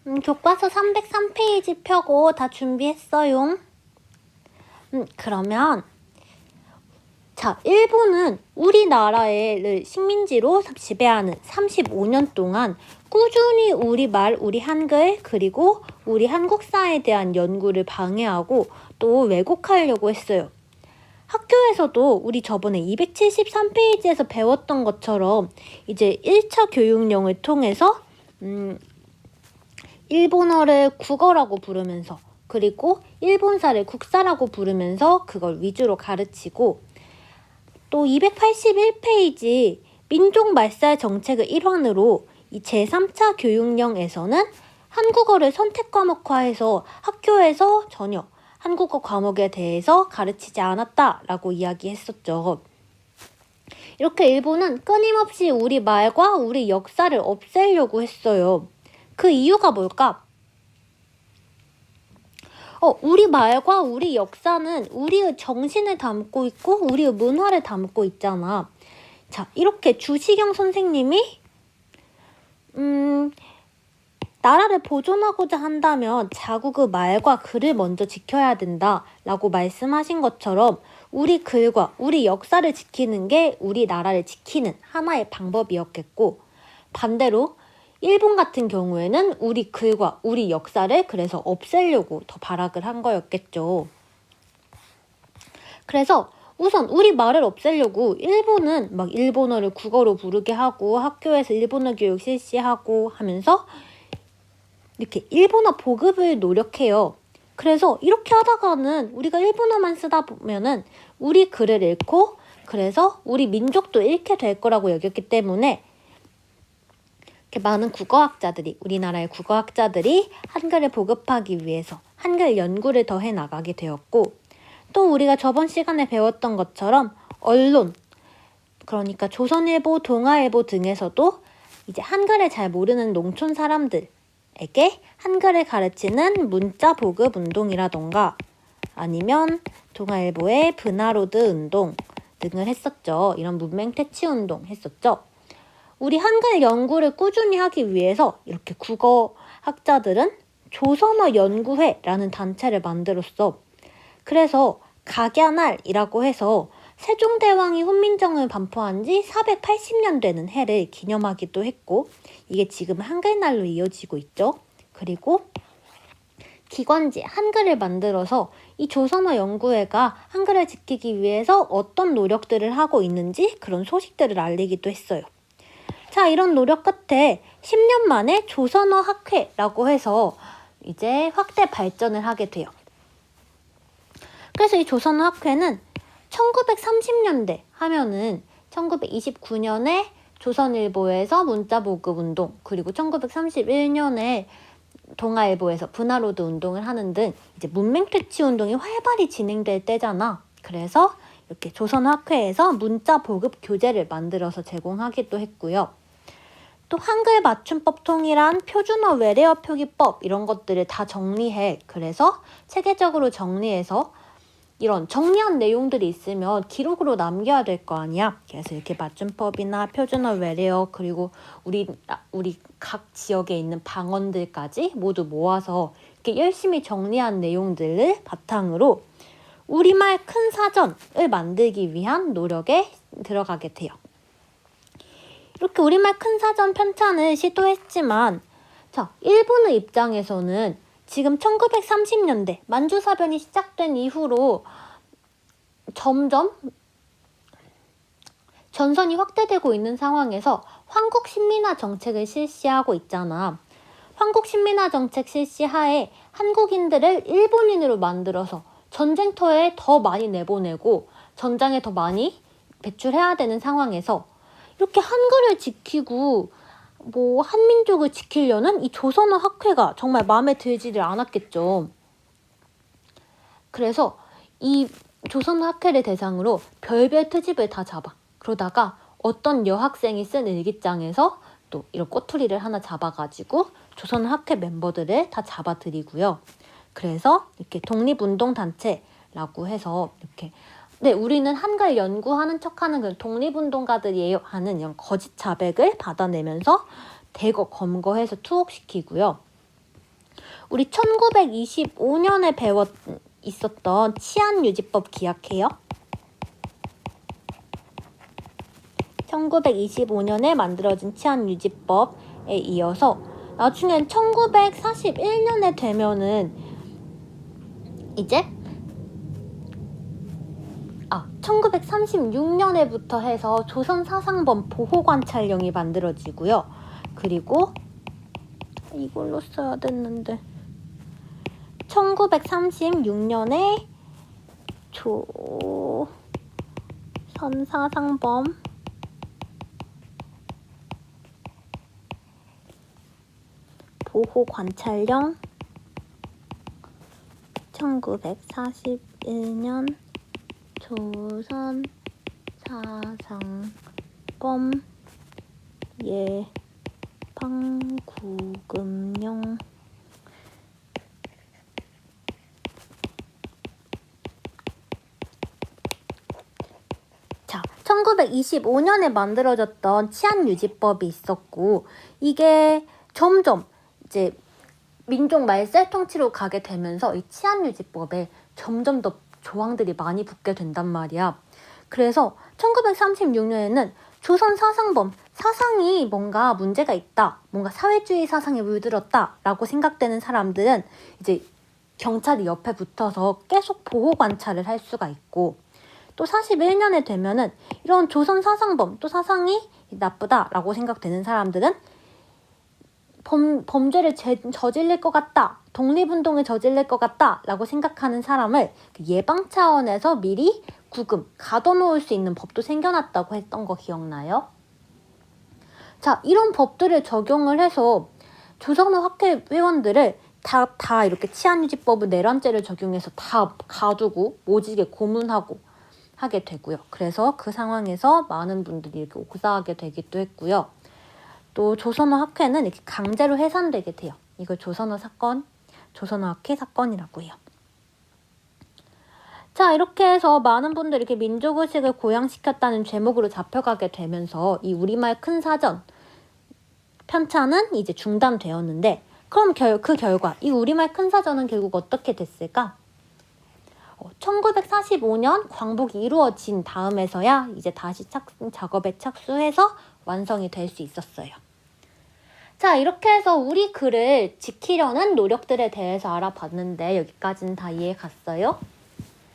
교과서 303페이지 펴고 다 준비했어요. 그러면 자, 일본은 우리나라를 식민지로 지배하는 35년 동안 꾸준히 우리말, 우리 한글, 그리고 우리 한국사에 대한 연구를 방해하고 또 왜곡하려고 했어요. 학교에서도 우리 저번에 273페이지에서 배웠던 것처럼 이제 1차 교육령을 통해서 일본어를 국어라고 부르면서 그리고 일본사를 국사라고 부르면서 그걸 위주로 가르치고 또 281페이지 민족말살 정책의 일환으로 이 제3차 교육령에서는 한국어를 선택과목화해서 학교에서 전혀 한국어 과목에 대해서 가르치지 않았다라고 이야기했었죠. 이렇게 일본은 끊임없이 우리 말과 우리 역사를 없애려고 했어요. 그 이유가 뭘까? 우리 말과 우리 역사는 우리의 정신을 담고 있고 우리의 문화를 담고 있잖아. 자, 이렇게 주시경 선생님이 나라를 보존하고자 한다면 자국의 말과 글을 먼저 지켜야 된다라고 말씀하신 것처럼 우리 글과 우리 역사를 지키는 게 우리 나라를 지키는 하나의 방법이었겠고, 반대로 일본 같은 경우에는 우리 글과 우리 역사를 그래서 없애려고 더 발악을 한 거였겠죠. 그래서 우선 우리 말을 없애려고 일본은 막 일본어를 국어로 부르게 하고 학교에서 일본어 교육 실시하고 하면서 이렇게 일본어 보급을 노력해요. 그래서 이렇게 하다가는 우리가 일본어만 쓰다 보면은 우리 글을 잃고 그래서 우리 민족도 잃게 될 거라고 여겼기 때문에 많은 국어학자들이, 우리나라의 국어학자들이 한글을 보급하기 위해서 한글 연구를 더 해나가게 되었고, 또 우리가 저번 시간에 배웠던 것처럼 언론, 그러니까 조선일보, 동아일보 등에서도 이제 한글을 잘 모르는 농촌 사람들에게 한글을 가르치는 문자 보급 운동이라던가 아니면 동아일보의 브나로드 운동 등을 했었죠. 이런 문맹 퇴치 운동 했었죠. 우리 한글 연구를 꾸준히 하기 위해서 이렇게 국어학자들은 조선어 연구회라는 단체를 만들었어. 그래서 각야날이라고 해서 세종대왕이 훈민정음을 반포한 지 480년 되는 해를 기념하기도 했고, 이게 지금 한글날로 이어지고 있죠. 그리고 기관지 한글을 만들어서 이 조선어 연구회가 한글을 지키기 위해서 어떤 노력들을 하고 있는지 그런 소식들을 알리기도 했어요. 자, 이런 노력 끝에 10년 만에 조선어 학회라고 해서 이제 확대 발전을 하게 돼요. 그래서 이 조선어 학회는 1930년대 하면은 1929년에 조선일보에서 문자보급 운동, 그리고 1931년에 동아일보에서 브나로드 운동을 하는 등 이제 문맹퇴치 운동이 활발히 진행될 때잖아. 그래서 이렇게 조선학회에서 문자 보급 교재를 만들어서 제공하기도 했고요. 또 한글 맞춤법 통일한 표준어 외래어 표기법 이런 것들을 다 정리해. 그래서 체계적으로 정리해서 이런 정리한 내용들이 있으면 기록으로 남겨야 될 거 아니야. 그래서 이렇게 맞춤법이나 표준어 외래어 그리고 우리 각 지역에 있는 방언들까지 모두 모아서 이렇게 열심히 정리한 내용들을 바탕으로 우리말 큰 사전을 만들기 위한 노력에 들어가게 돼요. 이렇게 우리말 큰 사전 편찬을 시도했지만, 자, 일본의 입장에서는 지금 1930년대 만주사변이 시작된 이후로 점점 전선이 확대되고 있는 상황에서 황국신민화 정책을 실시하고 있잖아. 황국신민화 정책 실시하에 한국인들을 일본인으로 만들어서 전쟁터에 더 많이 내보내고 전장에 더 많이 배출해야 되는 상황에서 이렇게 한글을 지키고 한민족을 지키려는 이 조선어 학회가 정말 마음에 들지를 않았겠죠. 그래서 이 조선어 학회를 대상으로 별별 트집을 다 잡아. 그러다가 어떤 여학생이 쓴 일기장에서 또 이런 꼬투리를 하나 잡아가지고 조선어 학회 멤버들을 다 잡아들이고요. 그래서 이렇게 독립운동단체라고 해서 이렇게 우리는 한글 연구하는 척하는 그 독립운동가들이에요 하는 이런 거짓 자백을 받아내면서 대거 검거해서 투옥시키고요. 우리 1925년에 있었던 치안유지법 기억해요? 1925년에 만들어진 치안유지법에 이어서 나중엔 1941년에 되면은 이제 1936년에부터 해서 조선사상범 보호관찰령이 만들어지고요. 그리고 이걸로 써야 됐는데 1936년에 조선사상범 보호관찰령 1941년 조선사상범 예방구금령 자, 1925년에 만들어졌던 치안유지법이 있었고 이게 점점 이제 민족 말살 통치로 가게 되면서 이 치안유지법에 점점 더 조항들이 많이 붙게 된단 말이야. 그래서 1936년에는 조선 사상범, 사상이 뭔가 문제가 있다, 뭔가 사회주의 사상에 물들었다 라고 생각되는 사람들은 이제 경찰이 옆에 붙어서 계속 보호 관찰을 할 수가 있고, 또 41년에 되면은 이런 조선 사상범, 또 사상이 나쁘다 라고 생각되는 사람들은 범죄를 저질릴 것 같다, 독립운동을 저질릴 것 같다 라고 생각하는 사람을 예방 차원에서 미리 구금, 가둬놓을 수 있는 법도 생겨났다고 했던 거 기억나요? 자, 이런 법들을 적용을 해서 조선어 학회 회원들을 다 이렇게 치안유지법을 내란죄를 적용해서 다 가두고 모직에 고문하고 하게 되고요. 그래서 그 상황에서 많은 분들이 이렇게 옥사하게 되기도 했고요. 또 조선어 학회는 이렇게 강제로 해산되게 돼요. 이걸 조선어 사건, 조선어 학회 사건이라고 해요. 자, 이렇게 해서 많은 분들이 이렇게 민족의식을 고양시켰다는 제목으로 잡혀가게 되면서 이 우리말 큰 사전 편찬은 이제 중단되었는데, 그럼 그 결과 이 우리말 큰 사전은 결국 어떻게 됐을까? 1945년 광복이 이루어진 다음에서야 이제 다시 작업에 착수해서 완성이 될 수 있었어요. 자, 이렇게 해서 우리 글을 지키려는 노력들에 대해서 알아봤는데 여기까지는 다 이해 갔어요?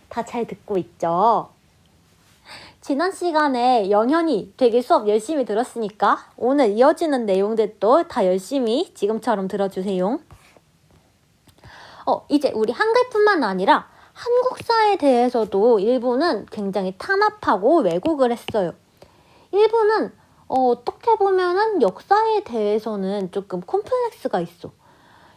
다 잘 듣고 있죠? 지난 시간에 영현이 되게 수업 열심히 들었으니까 오늘 이어지는 내용들도 다 열심히 지금처럼 들어주세요. 이제 우리 한글뿐만 아니라 한국사에 대해서도 일본은 굉장히 탄압하고 왜곡을 했어요. 일본은 어떻게 보면은 역사에 대해서는 조금 콤플렉스가 있어.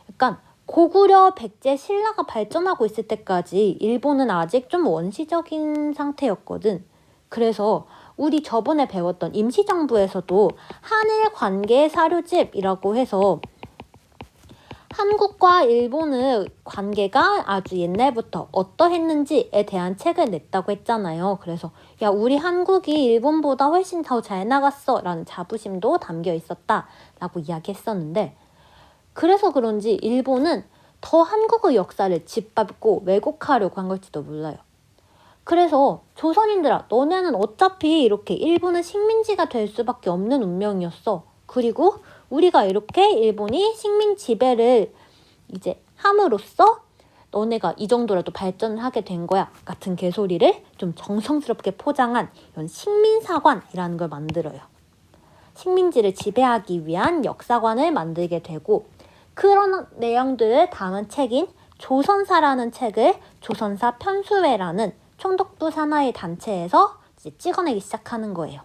약간 고구려, 백제, 신라가 발전하고 있을 때까지 일본은 아직 좀 원시적인 상태였거든. 그래서 우리 저번에 배웠던 임시정부에서도 한일 관계 사료집이라고 해서 한국과 일본의 관계가 아주 옛날부터 어떠했는지에 대한 책을 냈다고 했잖아요. 그래서 야, 우리 한국이 일본보다 훨씬 더 잘 나갔어 라는 자부심도 담겨 있었다 라고 이야기했었는데, 그래서 그런지 일본은 더 한국의 역사를 짓밟고 왜곡하려고 한 걸지도 몰라요. 그래서 조선인들아, 너네는 어차피 이렇게 일본은 식민지가 될 수밖에 없는 운명이었어. 그리고 우리가 이렇게 일본이 식민 지배를 이제 함으로써 너네가 이 정도라도 발전을 하게 된 거야 같은 개소리를 좀 정성스럽게 포장한 이런 식민사관이라는 걸 만들어요. 식민지를 지배하기 위한 역사관을 만들게 되고, 그런 내용들을 담은 책인 조선사라는 책을 조선사 편수회라는 총독부 산하의 단체에서 이제 찍어내기 시작하는 거예요.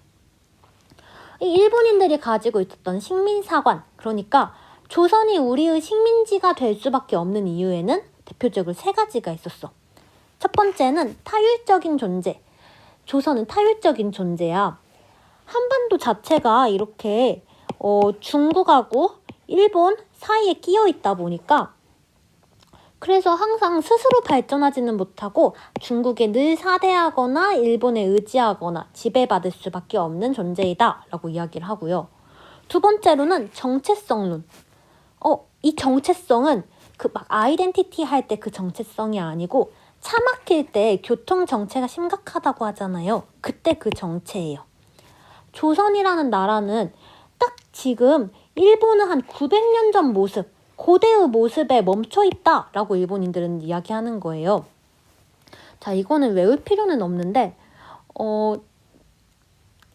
이 일본인들이 가지고 있었던 식민사관, 그러니까 조선이 우리의 식민지가 될 수밖에 없는 이유에는 대표적으로 3가지가 있었어. 첫 번째는 타율적인 존재. 조선은 타율적인 존재야. 한반도 자체가 이렇게 중국하고 일본 사이에 끼어 있다 보니까, 그래서 항상 스스로 발전하지는 못하고 중국에 늘 사대하거나 일본에 의지하거나 지배받을 수밖에 없는 존재이다 라고 이야기를 하고요. 두 번째로는 정체성론. 이 정체성은 그 막 아이덴티티 할 때 그 정체성이 아니고 차 막힐 때 교통 정체가 심각하다고 하잖아요. 그때 그 정체예요. 조선이라는 나라는 딱 지금 일본은 한 900년 전 모습, 고대의 모습에 멈춰 있다라고 일본인들은 이야기하는 거예요. 자, 이거는 외울 필요는 없는데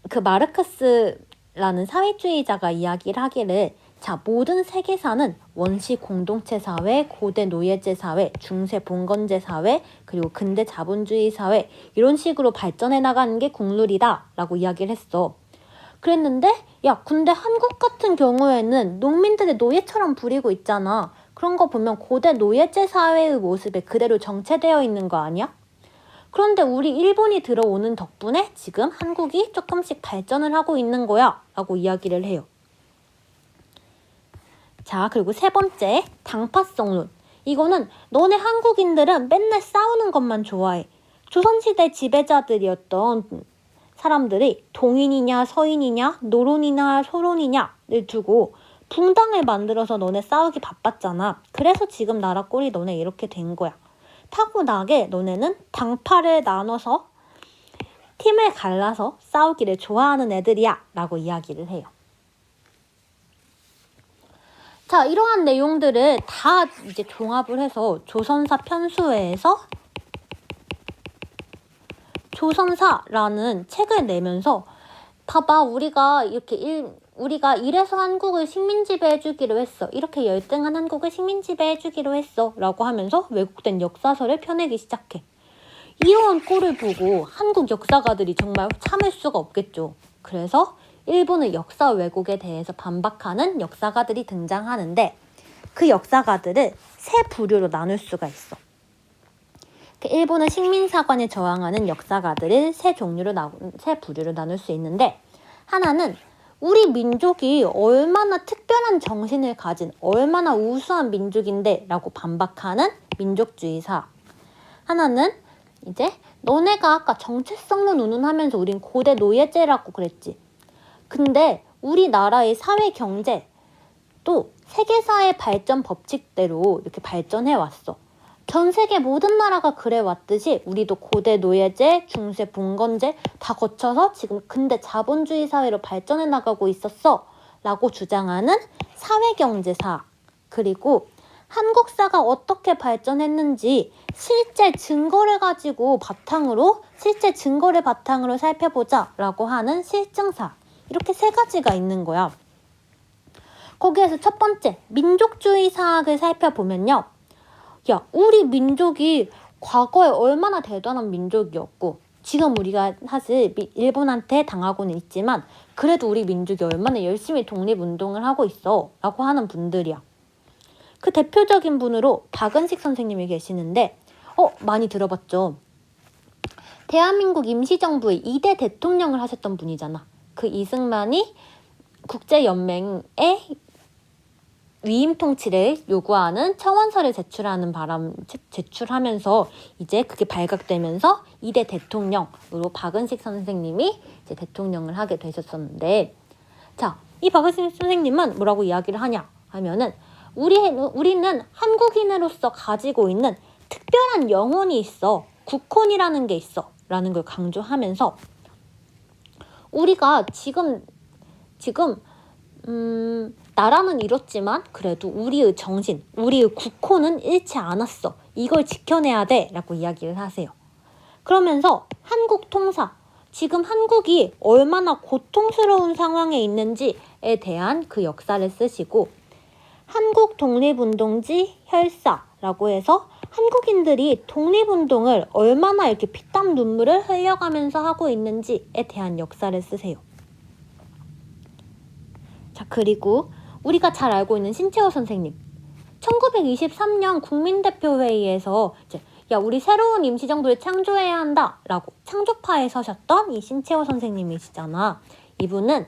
그 마르크스라는 사회주의자가 이야기를 하기를 자, 모든 세계사는 원시 공동체 사회, 고대 노예제 사회, 중세 봉건제 사회, 그리고 근대 자본주의 사회 이런 식으로 발전해 나가는 게 국룰이다 라고 이야기를 했어. 그랬는데 야, 근데 한국 같은 경우에는 농민들의 노예처럼 부리고 있잖아. 그런 거 보면 고대 노예제 사회의 모습에 그대로 정체되어 있는 거 아니야? 그런데 우리 일본이 들어오는 덕분에 지금 한국이 조금씩 발전을 하고 있는 거야 라고 이야기를 해요. 자, 그리고 세 번째, 당파성론. 이거는 너네 한국인들은 맨날 싸우는 것만 좋아해. 조선시대 지배자들이었던 사람들이 동인이냐 서인이냐 노론이냐 소론이냐를 두고 붕당을 만들어서 너네 싸우기 바빴잖아. 그래서 지금 나라 꼴이 너네 이렇게 된 거야. 타고나게 너네는 당파를 나눠서 팀을 갈라서 싸우기를 좋아하는 애들이야 라고 이야기를 해요. 자, 이러한 내용들을 다 이제 종합을 해서 조선사 편수회에서 조선사라는 책을 내면서 봐봐, 우리가 이래서 한국을 식민지배해주기로 했어. 이렇게 열등한 한국을 식민지배해주기로 했어. 라고 하면서 왜곡된 역사서를 펴내기 시작해. 이러한 꼴을 보고 한국 역사가들이 정말 참을 수가 없겠죠. 그래서 일본의 역사 왜곡에 대해서 반박하는 역사가들이 등장하는데 그 역사가들을 세 부류로 나눌 수가 있어. 일본의 식민사관에 저항하는 역사가들을 세 부류로 나눌 수 있는데 하나는 우리 민족이 얼마나 특별한 정신을 가진 얼마나 우수한 민족인데 라고 반박하는 민족주의사. 하나는 이제 너네가 아까 정체성론 운운하면서 우린 고대 노예제라고 그랬지. 근데 우리나라의 사회 경제 또 세계사의 발전 법칙대로 이렇게 발전해 왔어. 전 세계 모든 나라가 그래 왔듯이 우리도 고대 노예제, 중세 봉건제 다 거쳐서 지금 근대 자본주의 사회로 발전해 나가고 있었어 라고 주장하는 사회경제사. 그리고 한국사가 어떻게 발전했는지 실제 증거를 바탕으로 살펴보자 라고 하는 실증사. 이렇게 세 가지가 있는 거야. 거기에서 첫 번째, 민족주의 사학을 살펴보면요. 야, 우리 민족이 과거에 얼마나 대단한 민족이었고 지금 우리가 사실 일본한테 당하고는 있지만 그래도 우리 민족이 얼마나 열심히 독립운동을 하고 있어 라고 하는 분들이야. 그 대표적인 분으로 박은식 선생님이 계시는데 많이 들어봤죠. 대한민국 임시정부의 2대 대통령을 하셨던 분이잖아. 그 이승만이 국제연맹에 위임 통치를 요구하는 청원서를 제출하면서 이제 그게 발각되면서 2대 대통령으로 박은식 선생님이 이제 대통령을 하게 되셨었는데, 자, 이 박은식 선생님은 뭐라고 이야기를 하냐 하면은 우리는 한국인으로서 가지고 있는 특별한 영혼이 있어. 국혼이라는 게 있어. 라는 걸 강조하면서 우리가 지금 나라는 이렇지만 그래도 우리의 정신, 우리의 국호는 잃지 않았어. 이걸 지켜내야 돼 라고 이야기를 하세요. 그러면서 한국 통사, 지금 한국이 얼마나 고통스러운 상황에 있는지에 대한 그 역사를 쓰시고 한국 독립운동지 혈사라고 해서 한국인들이 독립운동을 얼마나 이렇게 피땀 눈물을 흘려가면서 하고 있는지에 대한 역사를 쓰세요. 자, 그리고 우리가 잘 알고 있는 신채호 선생님. 1923년 국민대표회의에서 이제 야, 우리 새로운 임시정부를 창조해야 한다 라고 창조파에 서셨던 이 신채호 선생님이시잖아. 이분은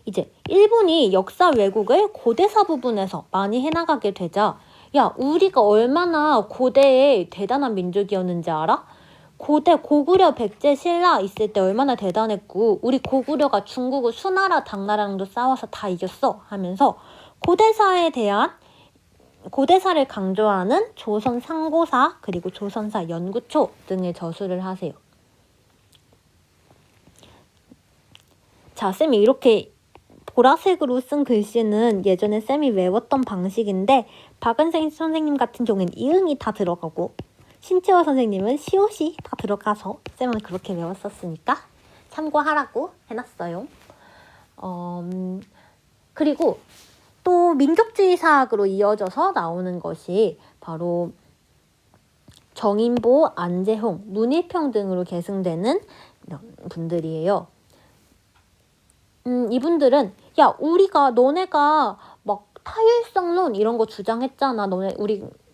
이제 일본이 역사 왜곡을 고대사 부분에서 많이 해나가게 되자 야, 우리가 얼마나 고대의 대단한 민족이었는지 알아? 고대 고구려 백제 신라 있을 때 얼마나 대단했고 우리 고구려가 중국을 수나라 당나라랑도 싸워서 다 이겼어 하면서 고대사를 강조하는 조선 상고사 그리고 조선사 연구초 등을 저술을 하세요. 자, 쌤이 이렇게 보라색으로 쓴 글씨는 예전에 쌤이 외웠던 방식인데 박은생 선생님 같은 경우는 이응이 다 들어가고 신채화 선생님은 시옷이 다 들어가서 쌤은 그렇게 외웠었으니까 참고하라고 해놨어요. 그리고 또 민족주의 사학으로 이어져서 나오는 것이 바로 정인보, 안재홍, 문일평 등으로 계승되는 분들이에요. 이분들은 야 너네가 막 타율성론 이런 거 주장했잖아.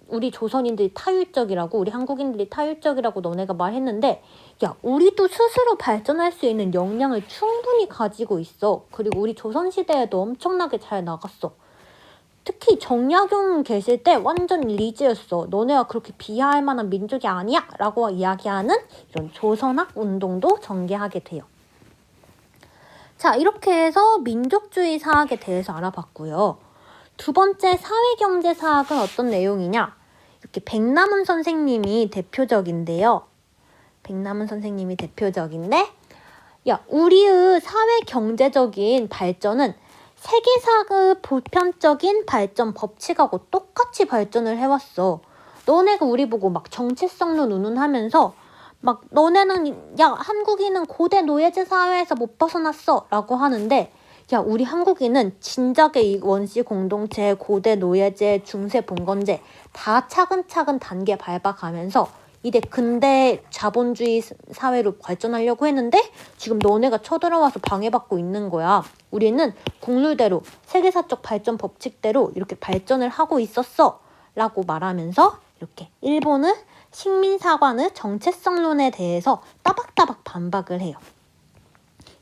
우리 조선인들이 타율적이라고 우리 한국인들이 타율적이라고 너네가 말했는데 야 우리도 스스로 발전할 수 있는 역량을 충분히 가지고 있어. 그리고 우리 조선시대에도 엄청나게 잘 나갔어. 특히 정약용 계실 때 완전 리즈였어. 너네가 그렇게 비하할 만한 민족이 아니야 라고 이야기하는 이런 조선학 운동도 전개하게 돼요. 자, 이렇게 해서 민족주의 사학에 대해서 알아봤고요. 두 번째 사회경제 사학은 어떤 내용이냐? 이렇게 백남은 선생님이 대표적인데요. 야, 우리의 사회경제적인 발전은 세계사의 보편적인 발전 법칙하고 똑같이 발전을 해왔어. 너네가 우리 보고 막 정체성론 운운하면서 막 너네는 야 한국인은 고대 노예제 사회에서 못 벗어났어 라고 하는데 야 우리 한국인은 진작에 이 원시 공동체, 고대 노예제, 중세 봉건제 다 차근차근 단계 밟아가면서 이제 근대 자본주의 사회로 발전하려고 했는데 지금 너네가 쳐들어와서 방해받고 있는 거야. 우리는 국룰대로 세계사적 발전 법칙대로 이렇게 발전을 하고 있었어 라고 말하면서 이렇게 일본은 식민사관의 정체성론에 대해서 따박따박 반박을 해요.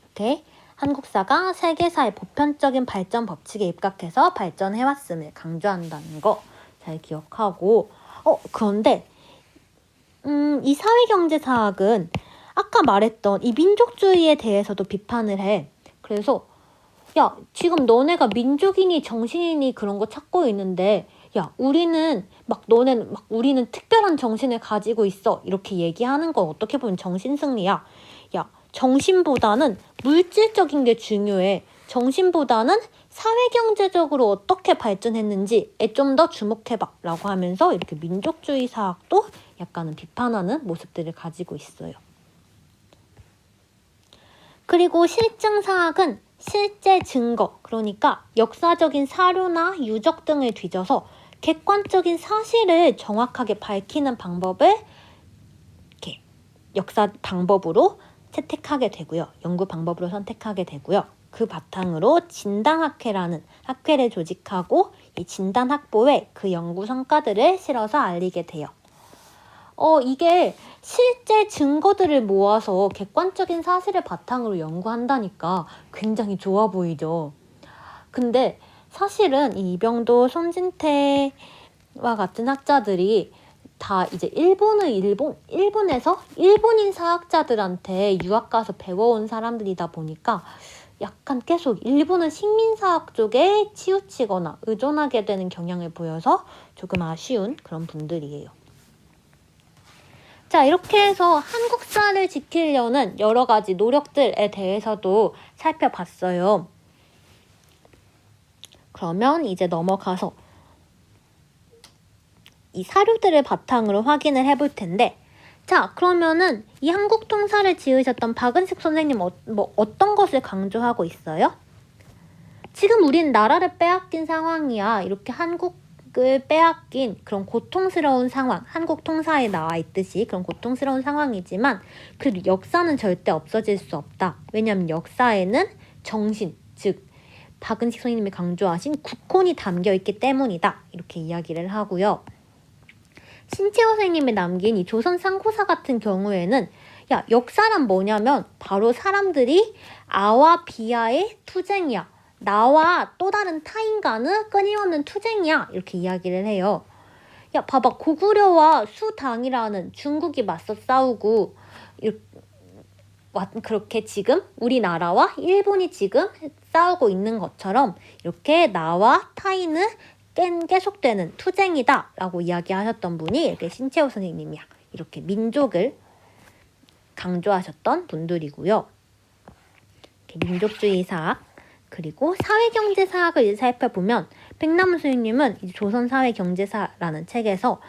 이렇게 한국사가 세계사의 보편적인 발전 법칙에 입각해서 발전해왔음을 강조한다는 거 잘 기억하고 그런데 이 사회경제사학은 아까 말했던 이 민족주의에 대해서도 비판을 해. 그래서 야 지금 너네가 민족이니 정신이니 그런 거 찾고 있는데 야 우리는 우리는 특별한 정신을 가지고 있어 이렇게 얘기하는 건 어떻게 보면 정신승리야. 야 정신보다는 물질적인 게 중요해. 정신보다는 사회경제적으로 어떻게 발전했는지에 좀 더 주목해봐 라고 하면서 이렇게 민족주의 사학도 약간은 비판하는 모습들을 가지고 있어요. 그리고 실증사학은 실제 증거, 그러니까 역사적인 사료나 유적 등을 뒤져서 객관적인 사실을 정확하게 밝히는 방법을 이렇게 역사 방법으로 채택하게 되고요. 연구 방법으로 선택하게 되고요. 그 바탕으로 진단학회라는 학회를 조직하고 이 진단학보에 그 연구 성과들을 실어서 알리게 돼요. 이게 실제 증거들을 모아서 객관적인 사실을 바탕으로 연구한다니까 굉장히 좋아 보이죠. 근데 사실은 이 이병도, 손진태와 같은 학자들이 다 이제 일본에서 일본인 사학자들한테 유학 가서 배워온 사람들이다 보니까 약간 계속 일본은 식민사학 쪽에 치우치거나 의존하게 되는 경향을 보여서 조금 아쉬운 그런 분들이에요. 자, 이렇게 해서 한국사를 지키려는 여러 가지 노력들에 대해서도 살펴봤어요. 그러면 이제 넘어가서 이 사료들을 바탕으로 확인을 해볼 텐데 자, 그러면은 이 한국통사를 지으셨던 박은식 선생님 어떤 것을 강조하고 있어요? 지금 우린 나라를 빼앗긴 상황이야. 이렇게 한국을 빼앗긴 그런 고통스러운 상황, 한국통사에 나와 있듯이 그런 고통스러운 상황이지만 그래도 역사는 절대 없어질 수 없다. 왜냐하면 역사에는 정신, 즉 박은식 선생님이 강조하신 국혼이 담겨있기 때문이다. 이렇게 이야기를 하고요. 신채호 선생님이 남긴 이 조선 상고사 같은 경우에는 야 역사란 뭐냐면 바로 사람들이 아와 비아의 투쟁이야. 나와 또 다른 타인과는 끊임없는 투쟁이야. 이렇게 이야기를 해요. 야, 봐봐. 고구려와 수당이라는 중국이 맞서 싸우고 그렇게 지금 우리나라와 일본이 지금 싸우고 있는 것처럼 이렇게 나와 타이는 계속되는 투쟁이다 라고 이야기하셨던 분이 이렇게 신채호 선생님이야. 이렇게 민족을 강조하셨던 분들이고요. 이렇게 민족주의 사학, 그리고 사회경제 사학을 이제 살펴보면 백남우 선생님은 조선사회경제사라는 책에서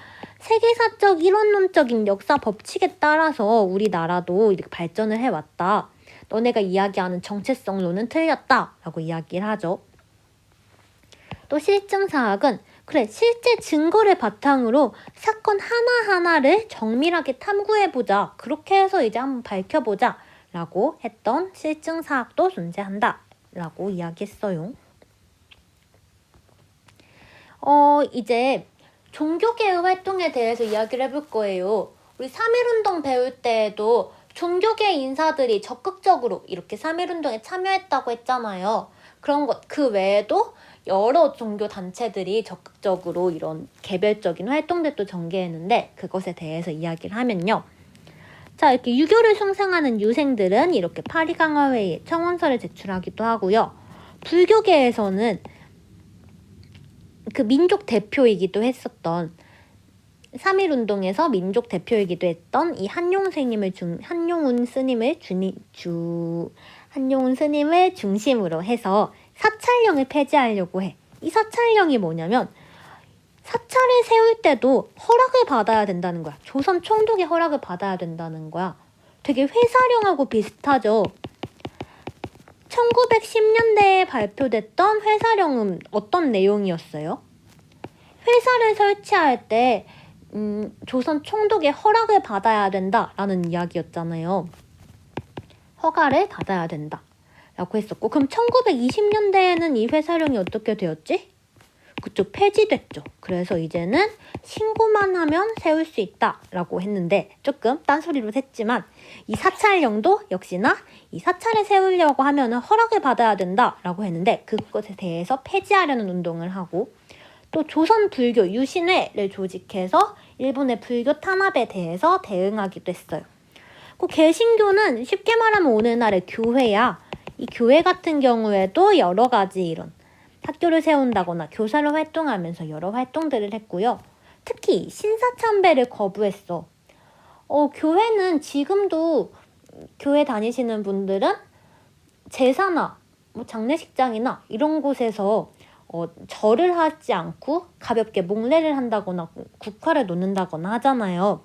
세계사적 이론론적인 역사 법칙에 따라서 우리나라도 이렇게 발전을 해왔다. 너네가 이야기하는 정체성론은 틀렸다 라고 이야기를 하죠. 또 실증사학은 그래, 실제 증거를 바탕으로 사건 하나하나를 정밀하게 탐구해보자. 그렇게 해서 이제 한번 밝혀보자 라고 했던 실증사학도 존재한다 라고 이야기했어요. 이제 종교계의 활동에 대해서 이야기를 해볼 거예요. 우리 3.1운동 배울 때에도 종교계 인사들이 적극적으로 이렇게 3.1운동에 참여했다고 했잖아요. 그런 것, 그 외에도 여러 종교 단체들이 적극적으로 이런 개별적인 활동들도 전개했는데 그것에 대해서 이야기를 하면요. 자, 이렇게 유교를 숭상하는 유생들은 이렇게 파리강화회의에 청원서를 제출하기도 하고요. 불교계에서는 그 민족 대표이기도 했었던 3.1운동에서 민족 대표이기도 했던 이 한용운 스님을 중심으로 해서 사찰령을 폐지하려고 해. 이 사찰령이 뭐냐면 사찰을 세울 때도 허락을 받아야 된다는 거야. 조선 총독의 허락을 받아야 된다는 거야. 되게 회사령하고 비슷하죠. 1910년대에 발표됐던 회사령은 어떤 내용이었어요? 회사를 설치할 때 조선 총독의 허락을 받아야 된다라는 이야기였잖아요. 허가를 받아야 된다 라고 했었고, 그럼 1920년대에는 이 회사령이 어떻게 되었지? 그쪽 폐지됐죠. 그래서 이제는 신고만 하면 세울 수 있다 라고 했는데, 조금 딴소리로 했지만 이 사찰령도 역시나 이 사찰을 세우려고 하면 허락을 받아야 된다 라고 했는데 그것에 대해서 폐지하려는 운동을 하고, 또 조선 불교 유신회를 조직해서 일본의 불교 탄압에 대해서 대응하기도 했어요. 그 개신교는 쉽게 말하면 오늘날의 교회야. 이 교회 같은 경우에도 여러 가지 이런 학교를 세운다거나 교사로 활동하면서 여러 활동들을 했고요. 특히 신사참배를 거부했어. 교회는 지금도 교회 다니시는 분들은 제사나 장례식장이나 이런 곳에서 절을 하지 않고 가볍게 몽례를 한다거나 국화를 놓는다거나 하잖아요.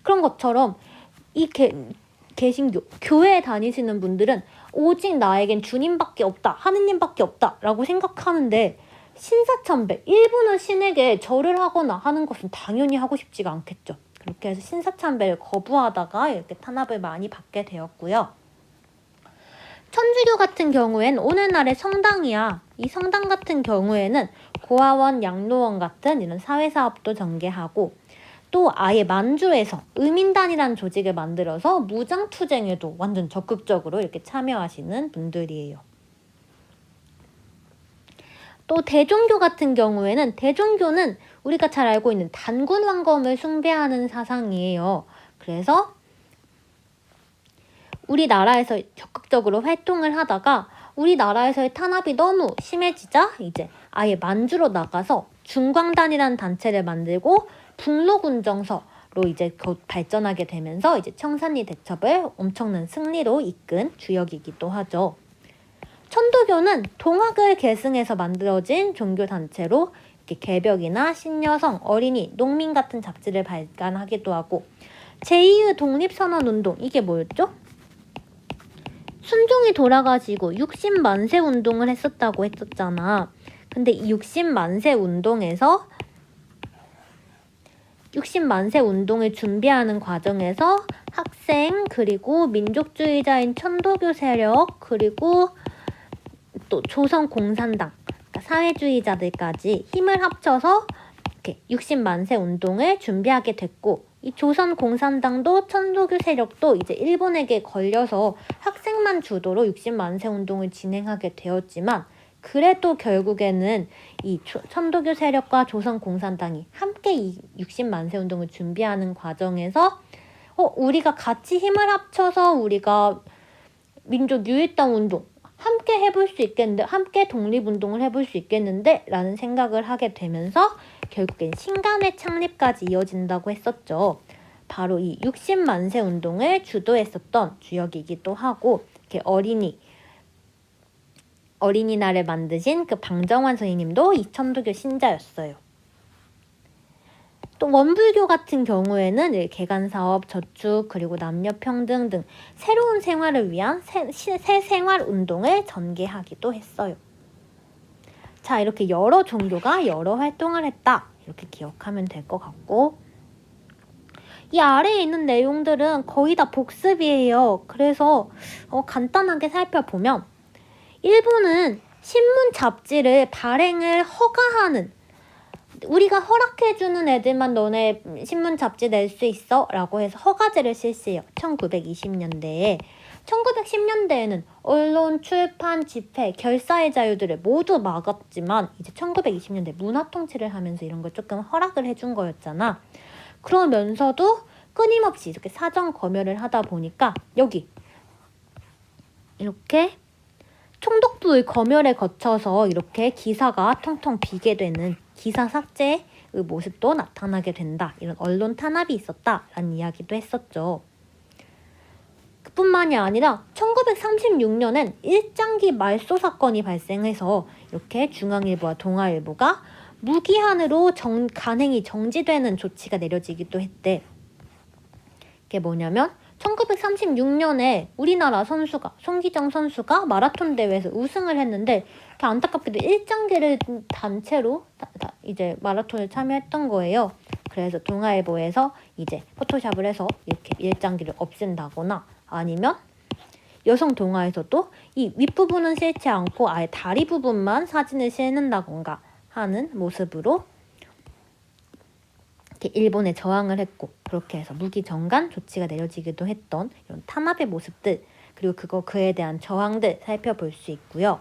그런 것처럼 이 개신교, 교회에 다니시는 분들은 오직 나에겐 주님밖에 없다, 하느님밖에 없다 라고 생각하는데, 신사참배, 일본의 신에게 절을 하거나 하는 것은 당연히 하고 싶지가 않겠죠. 그렇게 해서 신사참배를 거부하다가 이렇게 탄압을 많이 받게 되었고요. 천주교 같은 경우엔 오늘날의 성당이야. 이 성당 같은 경우에는 고아원, 양로원 같은 이런 사회사업도 전개하고, 또 아예 만주에서 의민단이라는 조직을 만들어서 무장투쟁에도 완전 적극적으로 이렇게 참여하시는 분들이에요. 또 대종교 같은 경우에는, 대종교는 우리가 잘 알고 있는 단군왕검을 숭배하는 사상이에요. 그래서 우리나라에서 적극적으로 활동을 하다가 우리나라에서의 탄압이 너무 심해지자 이제 아예 만주로 나가서 중광단이라는 단체를 만들고 북로군정서로 이제 곧 발전하게 되면서 이제 청산리 대첩을 엄청난 승리로 이끈 주역이기도 하죠. 천도교는 동학을 계승해서 만들어진 종교단체로 이렇게 개벽이나 신여성, 어린이, 농민 같은 잡지를 발간하기도 하고, 제2의 독립선언운동, 이게 뭐였죠? 순종이 돌아가지고 60만세 운동을 했었다고 했었잖아. 근데 이 60만세 운동에서 60만세 운동을 준비하는 과정에서 학생, 그리고 민족주의자인 천도교 세력, 그리고 또 조선 공산당, 그러니까 사회주의자들까지 힘을 합쳐서 이렇게 60만세 운동을 준비하게 됐고, 이 조선 공산당도 천도교 세력도 이제 일본에게 걸려서 학생만 주도로 60만세 운동을 진행하게 되었지만, 그래도 결국에는 이 천도교 세력과 조선공산당이 함께 이 60만세 운동을 준비하는 과정에서 우리가 같이 힘을 합쳐서 우리가 민족 유일당 운동 함께 해볼 수 있겠는데, 함께 독립운동을 해볼 수 있겠는데 라는 생각을 하게 되면서 결국엔 신간의 창립까지 이어진다고 했었죠. 바로 이 60만세 운동을 주도했었던 주역이기도 하고, 이렇게 어린이날을 만드신 그 방정환 선생님도 이 천도교 신자였어요. 또 원불교 같은 경우에는 개간사업, 저축, 그리고 남녀평등 등 새로운 생활을 위한 새 생활운동을 전개하기도 했어요. 자, 이렇게 여러 종교가 여러 활동을 했다. 이렇게 기억하면 될 것 같고, 이 아래에 있는 내용들은 거의 다 복습이에요. 그래서 간단하게 살펴보면, 일본은 신문 잡지를 발행을 허가하는, 우리가 허락해주는 애들만 너네 신문 잡지 낼 수 있어 라고 해서 허가제를 실시해요. 1920년대에. 1910년대에는 언론, 출판, 집회, 결사의 자유들을 모두 막았지만 이제 1920년대 문화통치를 하면서 이런 걸 조금 허락을 해준 거였잖아. 그러면서도 끊임없이 이렇게 사전 검열을 하다 보니까 여기 이렇게 총독부의 검열에 거쳐서 이렇게 기사가 텅텅 비게 되는 기사 삭제의 모습도 나타나게 된다. 이런 언론 탄압이 있었다라는 이야기도 했었죠. 그뿐만이 아니라 1936년엔 일장기 말소 사건이 발생해서 이렇게 중앙일보와 동아일보가 무기한으로 간행이 정지되는 조치가 내려지기도 했대. 이게 뭐냐면 1936년에 우리나라 선수가, 송기정 선수가 마라톤 대회에서 우승을 했는데 안타깝게도 일장기를 단체로 이제 마라톤을 참여했던 거예요. 그래서 동아일보에서 이제 포토샵을 해서 이렇게 일장기를 없앤다거나, 아니면 여성 동아에서도 이 윗부분은 실지 않고 아예 다리 부분만 사진을 실는다던가 하는 모습으로 일본에 저항을 했고, 그렇게 해서 무기 정간 조치가 내려지기도 했던 이런 탄압의 모습들, 그리고 그에 대한 저항들 살펴볼 수 있고요.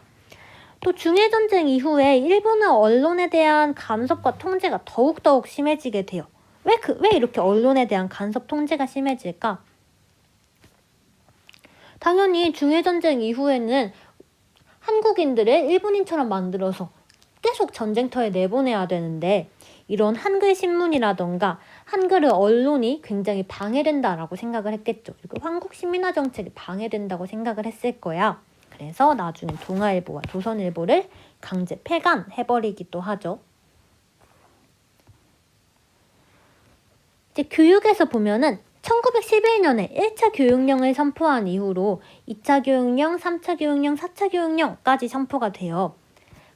또 중해전쟁 이후에 일본의 언론에 대한 간섭과 통제가 더욱더욱 심해지게 돼요. 왜 이렇게 언론에 대한 간섭 통제가 심해질까? 당연히 중해전쟁 이후에는 한국인들을 일본인처럼 만들어서 계속 전쟁터에 내보내야 되는데, 이런 한글 신문이라던가 한글의 언론이 굉장히 방해된다라고 생각을 했겠죠. 그리고 한국 시민화 정책이 방해된다고 생각을 했을 거야. 그래서 나중엔 동아일보와 조선일보를 강제 폐간해버리기도 하죠. 이제 교육에서 보면은 1911년에 1차 교육령을 선포한 이후로 2차 교육령, 3차 교육령, 4차 교육령까지 선포가 돼요.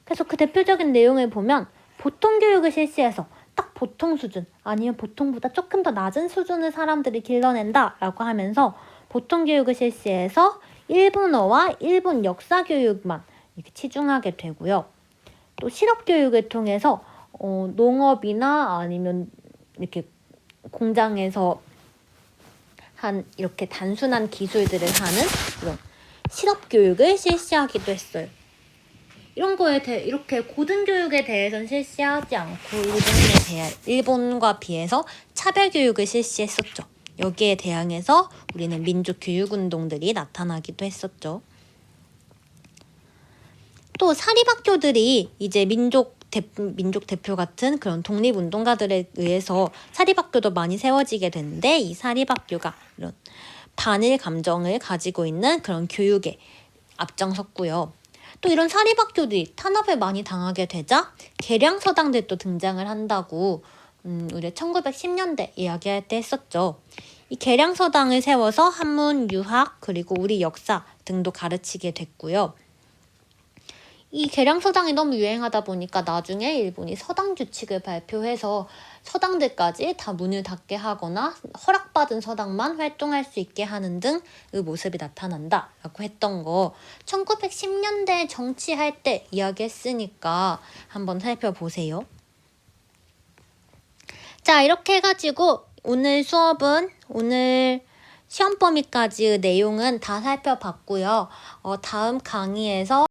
그래서 그 대표적인 내용을 보면 보통 교육을 실시해서 딱 보통 수준, 아니면 보통보다 조금 더 낮은 수준의 사람들이 길러낸다라고 하면서 보통 교육을 실시해서 일본어와 일본 역사 교육만 이렇게 치중하게 되고요. 또 실업 교육을 통해서 농업이나 아니면 이렇게 공장에서 이렇게 단순한 기술들을 하는 이런 실업 교육을 실시하기도 했어요. 이런 거에 이렇게 고등교육에 대해서는 실시하지 않고 일본과 비해서 차별교육을 실시했었죠. 여기에 대항해서 우리는 민족교육운동들이 나타나기도 했었죠. 또 사립학교들이 이제 민족 대표 같은 그런 독립운동가들에 의해서 사립학교도 많이 세워지게 되는데, 이 사립학교가 이런 반일 감정을 가지고 있는 그런 교육에 앞장섰고요. 또 이런 사립학교들이 탄압을 많이 당하게 되자 개량서당들도 등장을 한다고 우리 1910년대 이야기할 때 했었죠. 이 개량서당을 세워서 한문, 유학, 그리고 우리 역사 등도 가르치게 됐고요. 이 개량서당이 너무 유행하다 보니까 나중에 일본이 서당 규칙을 발표해서 서당들까지 다 문을 닫게 하거나 허락받은 서당만 활동할 수 있게 하는 등 그 모습이 나타난다라고 했던 거 1910년대 정치할 때 이야기했으니까 한번 살펴보세요. 자, 이렇게 해가지고 오늘 수업은 오늘 시험 범위까지의 내용은 다 살펴봤고요. 다음 강의에서